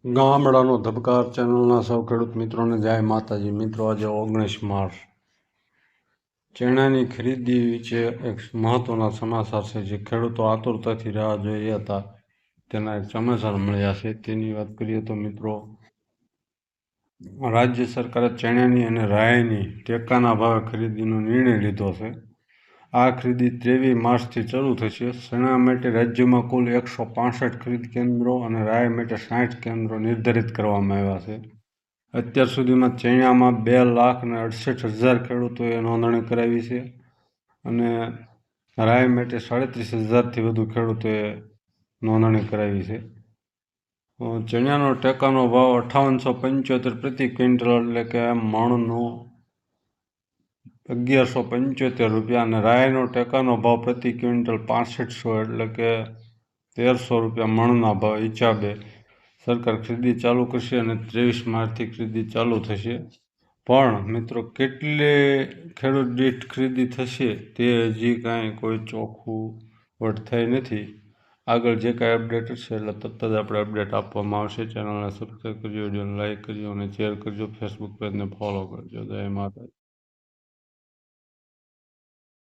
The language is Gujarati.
ગામડાનો ધબકાર ચેનલના સૌ ખેડૂત મિત્રોને જય માતાજી. મિત્રો, આજે 19 માર્ચ ચણાની ખરીદી વિશે એક મહત્વના સમાચાર છે જે ખેડૂતો આતુરતાથી રાહ જોઈ હતા. તેના એક સમાચાર મળ્યા છે, તેની વાત કરીએ તો મિત્રો, રાજ્ય સરકારે ચણાની અને રાયની ટેકાના ભાવે ખરીદીનો નિર્ણય લીધો છે. આ ખરીદી 23 માર્ચથી શરૂ થશે. ચણા માટે રાજ્યમાં કુલ 165 ખરીદ કેન્દ્રો અને રાય માટે 60 કેન્દ્રો નિર્ધારિત કરવામાં આવ્યા છે. અત્યાર સુધીમાં ચણામાં 2,68,000 ખેડૂતોએ નોંધણી કરાવી છે અને રાય માટે 37,000થી વધુ ખેડૂતોએ નોંધણી કરાવી છે. ચણાનો ટેકાનો ભાવ 5875 પ્રતિ ક્વિન્ટલ એટલે કે મણનો 1175 રૂપિયા અને રાયનો ટેકાનો ભાવ પ્રતિ ક્વિન્ટલ 6500 એટલે કે 1300 રૂપિયા મણના ભાવ હિસાબે સરકાર ખરીદી ચાલુ કરશે અને 23 માર્ચથી ખરીદી ચાલુ થશે. પણ મિત્રો, કેટલી ખેડૂત દીઠ ખરીદી થશે તે હજી કાંઈ કોઈ ચોખ્ખું વટ થઈ નથી. આગળ જે કાંઈ અપડેટ હશે એટલે તરત જ આપણે અપડેટ આપવામાં આવશે. ચેનલને સબસ્ક્રાઈબ કરજો, વિડીયોને લાઈક કરજો અને શેર કરજો, ફેસબુક પેજને ફોલો કરજો. જય માતા.